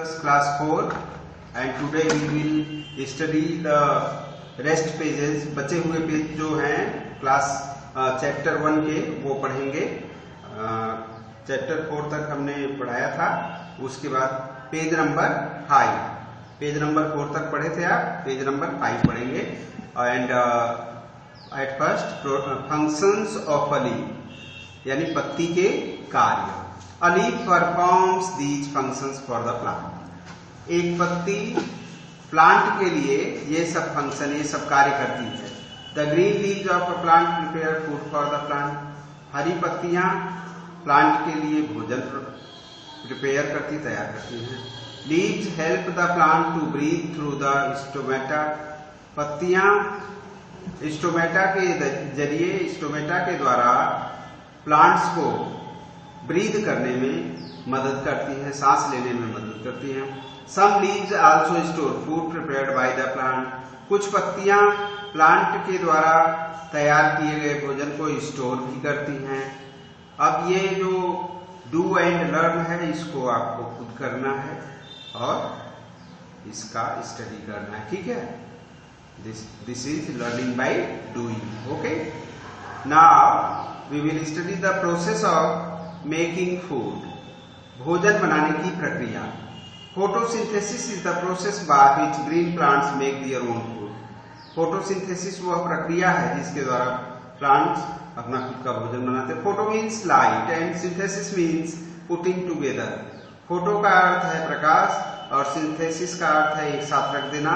students, class 4, and today we will study the rest pages. बचे हुए page जो हैं क्लास चैप्टर 1 के वो पढ़ेंगे. चैप्टर 4 तक हमने पढ़ाया था. उसके बाद पेज नंबर 5, पेज नंबर 4 तक पढ़े थे आप, पेज नंबर 5 पढ़ेंगे. And at first functions of a leaf, यानी पत्ती के कार्य. A leaf performs these functions for the plant. एक पत्ती प्लांट के लिए ये सब फंक्शन, ये सब कार्य करती है. The green leaves of a plant prepare food for the plant. हरी पत्तियां प्लांट के लिए भोजन प्रिपेयर करती, तैयार करती हैं. Leaves help the plant to breathe through the stomata. पत्तियां स्टोमेटा के जरिए, स्टोमेटा के द्वारा प्लांट्स को ब्रीथ करने में मदद करती है, सांस लेने में मदद करती है. Some leaves also store food prepared by the plant. कुछ पत्तियां प्लांट के द्वारा तैयार किए गए भोजन को स्टोर भी करती हैं. अब ये जो डू एंड लर्न है, इसको आपको खुद करना है और इसका स्टडी करना है. ठीक है, this is learning by doing. Okay, now we will study the process of making food. भोजन बनाने की प्रक्रिया. Photosynthesis is the process by which green plants make their own food. Photosynthesis वह प्रक्रिया है जिसके द्वारा प्लांट्स अपना खुद का भोजन बनाते हैं. Photo means light and synthesis means putting together. Photo का अर्थ है प्रकाश और सिंथेसिस का अर्थ है एक साथ रख देना.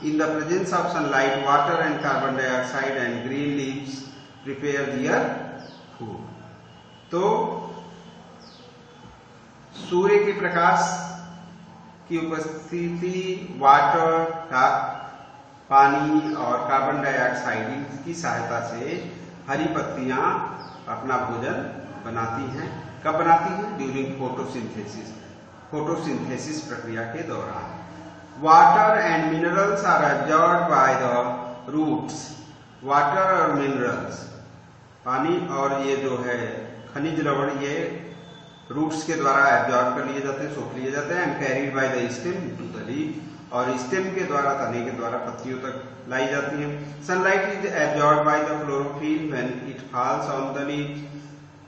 In the presence of sunlight, water and carbon dioxide and green leaves prepare their food. तो सूर्य के प्रकाश की उपस्थिति, वाटर का, पानी और कार्बन डाइऑक्साइड की सहायता से हरी पत्तियां अपना भोजन बनाती हैं. कब बनाती हैं? During photosynthesis. फोटोसिंथेसिस प्रक्रिया के दौरान. Water and minerals are absorbed by the roots. Water और मिनरल्स, पानी और ये जो है खनिज लवण, ये रूट्स के द्वारा एब्जॉर्ब कर लिए जाते हैं, सोख लिए जाते हैं. And carried by the stem to the leaf. और स्टेम के द्वारा, तने के द्वारा पत्तियों तक लाई जाती है. Sunlight is absorb by the chlorophyll when it falls on the leaf.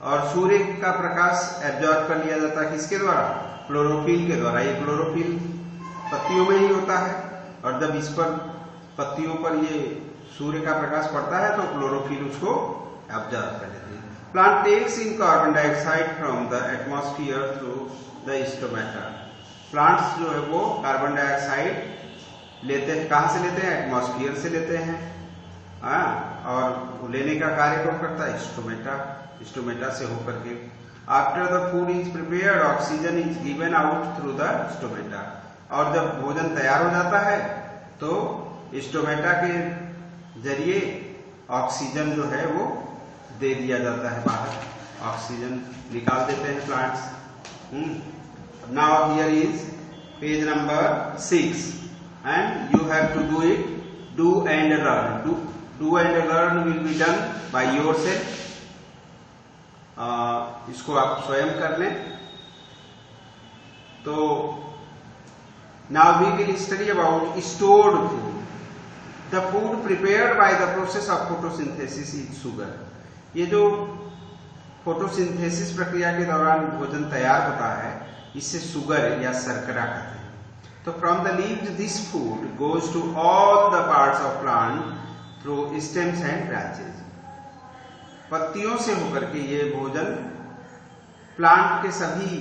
और सूर्य का प्रकाश एब्जॉर्ब कर लिया जाता है किसके द्वारा? क्लोरोफिल के द्वारा. ये क्लोरोफिल पत्तियों में ही होता है और जब इस पर पत्तियों पर ये सूर्य का प्रकाश पड़ता है तो क्लोरोफिल उसको एब्जॉर्ब कर लेती है. Plant takes in carbon dioxide from the atmosphere through the stomata. Plants जो है वो कार्बन डाइऑक्साइड लेते हैं. कहां से लेते हैं? एटमॉस्फेयर से लेते हैं. और लेने का कार्य कौन करता है? स्टोमेटा. स्टोमेटा से होकर के after the food is prepared, oxygen is given out through the stomata. और जब भोजन तैयार हो जाता है तो स्टोमेटा के जरिए ऑक्सीजन जो है वो दे दिया जाता है बाहर. ऑक्सीजन निकाल देते हैं plants. Now here is page number 6 and you have to do it. Do and learn. Do and learn will be done by yourself. इसको आप स्वयं कर लें. तो now we will study about stored food. The food prepared by the process of photosynthesis is sugar. ये जो photosynthesis प्रक्रिया के दौरान भोजन तैयार होता है, इससे शुगर या शर्करा कहते हैं. तो from the leaves this food goes to all the parts of plant through stems and branches. पत्तियों से होकर के ये भोजन प्लांट के सभी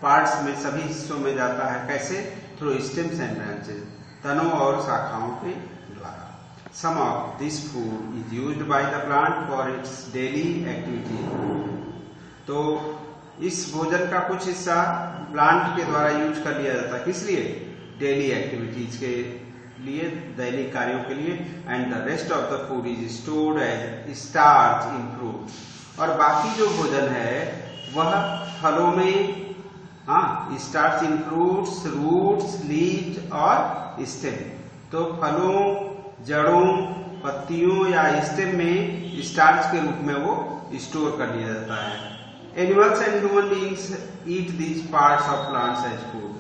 पार्ट्स में, सभी हिस्सों में जाता है. कैसे? थ्रू स्टेम्स एंड ब्रांचेस, तनों और शाखाओं के द्वारा. Some of this food is used by the plant for its daily activity. तो इस भोजन का कुछ हिस्सा प्लांट के द्वारा यूज कर लिया जाता है. किस लिए? डेली एक्टिविटीज के लिए, दैनिक कार्यों के लिए. And the rest of the food is stored as starch in fruit. और बाकी जो भोजन है वह फलों में, starch in fruits, roots, leaves और स्टेम. तो फलों, जड़ों, पत्तियों या स्टेम में स्टार्च के रूप में वो स्टोर कर लिया जाता है. Animals and human beings eat these parts of plants as food.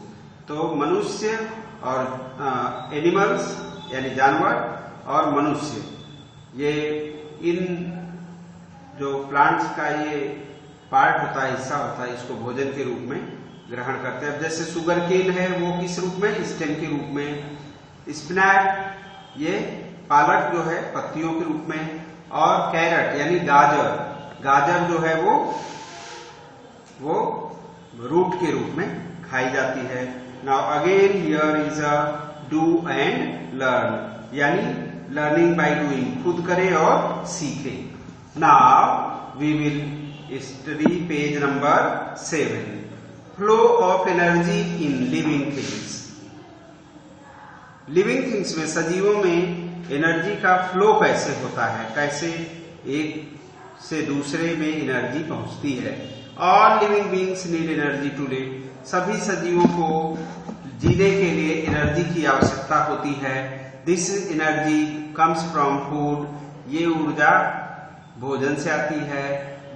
तो मनुष्य और एनिमल्स यानी जानवर और मनुष्य, ये इन जो प्लांट्स का ये पार्ट होता है, हिस्सा होता है, इसको भोजन के रूप में ग्रहण करते हैं। जैसे शुगर केन है वो किस रूप में, स्टेम के रूप में, स्पिनैच ये पालक जो है पत्तियों के रूप में, और कैरेट यानी गाजर जो है वो रूट के रूप में खाई जाती है। Now again here is a do and learn, यानी लर्निंग बाय डूइंग, खुद करें और सीखें। Now we will study page number 7, flow of energy in living things. Living things में, सजीवों में एनर्जी का फ्लो कैसे होता है, कैसे एक से दूसरे में एनर्जी पहुंचती है। All living beings need energy to live, सभी सजीवों को जीने के लिए एनर्जी की आवश्यकता होती है। This energy comes from food, ये ऊर्जा भोजन से आती है।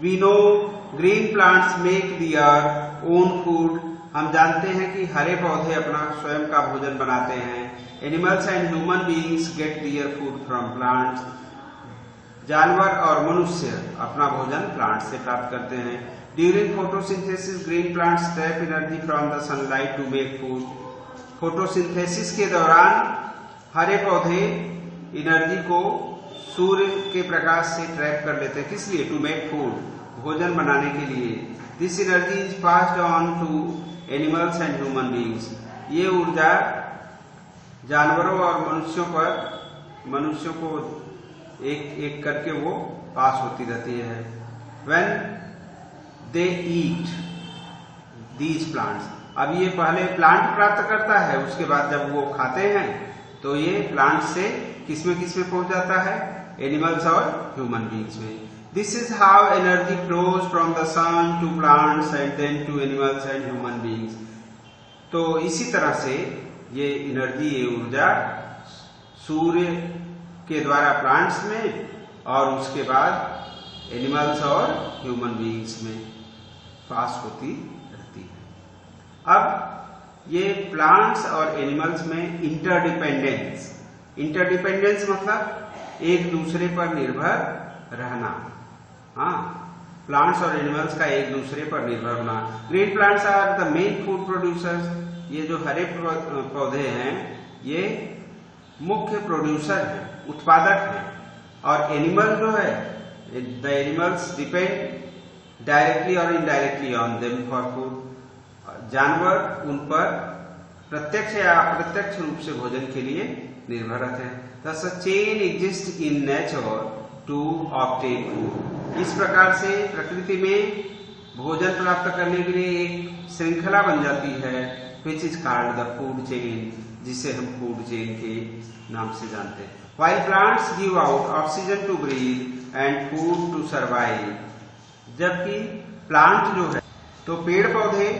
We know green plants make their own food, हम जानते हैं कि हरे पौधे अपना स्वयं का भोजन बनाते हैं। Animals and human beings get their food from plants, जानवर और मनुष्य अपना भोजन प्लांट से प्राप्त करते हैं। During photosynthesis green plants trap energy from the sunlight to make food, photosynthesis के दौरान हरे पौधे एनर्जी को सूर्य के प्रकाश से ट्रैप कर लेते हैं, किस लिए, टू मेक फूड, भोजन बनाने के लिए। This energy is passed on to animals and human beings, ये ऊर्जा जानवरों और मनुष्यों को एक एक करके वो पास होती रहती है। When they eat these plants, अब ये पहले प्लांट प्राप्त करता है, उसके बाद जब वो खाते हैं तो ये प्लांट से किसमें पहुंच जाता है, एनिमल्स और ह्यूमन बीइंग्स में। This is how energy flows from the sun to plants and then to animals and human beings. तो इसी तरह से ये एनर्जी, ये ऊर्जा सूर्य के द्वारा प्लांट्स में और उसके बाद एनिमल्स और ह्यूमन बीइंग्स में पास होती रहती है। अब ये प्लांट्स और एनिमल्स में इंटरडिपेंडेंस मतलब एक दूसरे पर निर्भर रहना। हाँ, प्लांट्स और एनिमल्स का एक दूसरे पर निर्भर होना। Green plants are the main food producers, ये जो हरे पौधे हैं ये मुख्य प्रोड्यूसर हैं, उत्पादक हैं। और एनिमल जो है, द एनिमल्स डिपेंड डायरेक्टली और indirectly on them for food, जानवर उन पर प्रत्यक्ष या अप्रत्यक्ष रूप से भोजन के लिए निर्भर रहते हैं। Thus a chain exists in nature to obtain food, इस प्रकार से प्रकृति में भोजन प्राप्त करने के लिए एक श्रृंखला बन जाती है, which is called the food chain, जिसे हम फूड चेन के नाम से जानते हैं। While plants give out oxygen to breathe and food to survive, जबकि प्लांट जो है, तो पेड़ पौधे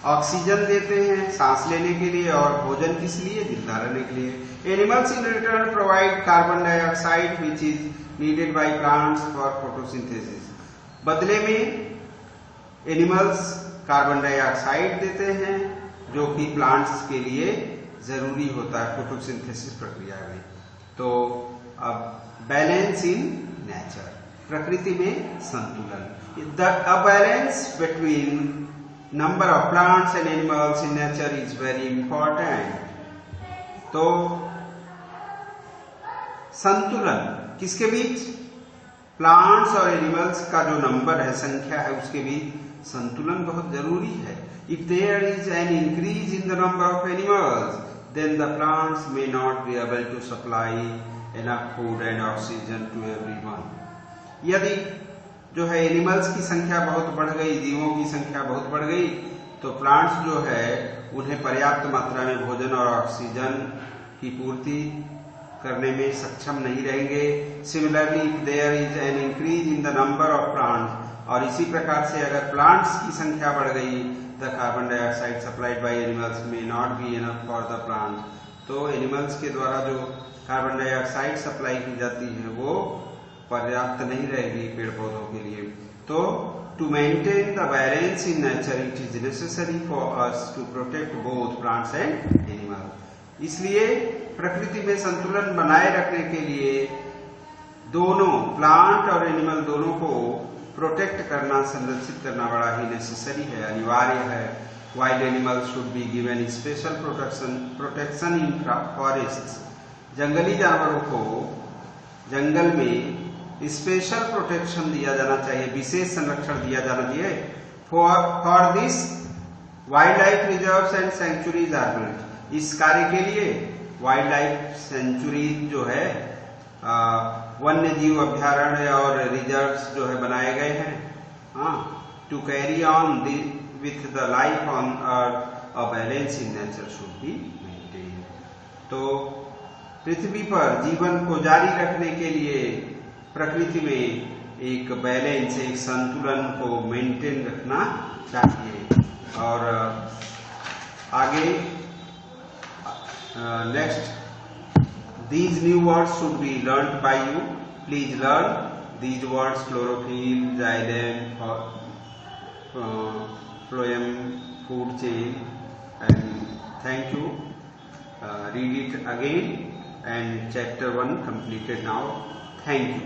ऑक्सीजन देते हैं सांस लेने के लिए और भोजन किस लिए, जिंदा रहने के लिए। Animals in return provide carbon dioxide which is needed by plants for photosynthesis, बदले में एनिमल्स कार्बन डाइऑक्साइड देते हैं जो कि प्लांट्स के लिए जरूरी होता है फोटोसिंथेसिस प्रक्रिया में। तो अब बैलेंस इन नेचर, प्रकृति में संतुलन, the imbalance between number of plants and animals in nature is very important। तो संतुलन किसके बीच, प्लांट्स और एनिमल्स का जो नंबर है, संख्या है, उसके बीच संतुलन बहुत जरूरी है। If there is an increase in the number of animals, then the plants may not be able to supply enough food and oxygen to everyone। यदि जो है एनिमल्स की संख्या बहुत बढ़ गई, जीवों की संख्या बहुत बढ़ गई, तो प्लांट्स जो है उन्हें पर्याप्त मात्रा में भोजन और ऑक्सीजन की पूर्ति करने में सक्षम नहीं रहेंगे। Similarly if there is an increase in the number of plants, और इसी प्रकार से अगर प्लांट्स की संख्या बढ़ गई, the carbon dioxide supplied by animals may not be enough for the plants, तो एनिमल्स के द्वारा जो कार्बन डाइऑक्साइड सप्लाई की जाती है वो पर्याप्त नहीं रहेगी पेड़ पौधों के लिए। तो to maintain the balance in nature, it is necessary for us to protect both plants and animals. इसलिए प्रकृति में संतुलन बनाए रखने के लिए दोनों प्लांट और एनिमल दोनों को प्रोटेक्ट करना, संरक्षित करना बड़ा ही नेसेसरी है, अनिवार्य है. Wild animals should be given special protection in forests. जंगली जानवरों को जंगल में स्पेशल प्रोटेक्शन दिया जाना चाहिए, विशेष संरक्षण दिया जाना चाहिए. For this wildlife reserves and sanctuaries are built. इस कार्य के लिए वाइल्ड लाइफ सेंचुरी जो है, वन्य जीव अभ्यारण्य और रिजर्व्स जो है बनाए गए हैं. To carry on with the life on earth, a balance in nature should be maintain. तो पृथ्वी पर जीवन को जारी रखने के लिए प्रकृति में एक बैलेंस, एक संतुलन को मेंटेन रखना चाहिए. और आगे next, these new words should be learned by you. Please learn these words: chlorophyll, xylem, phloem, food chain, and thank you. Read it again, and chapter 1 completed now. Thank you.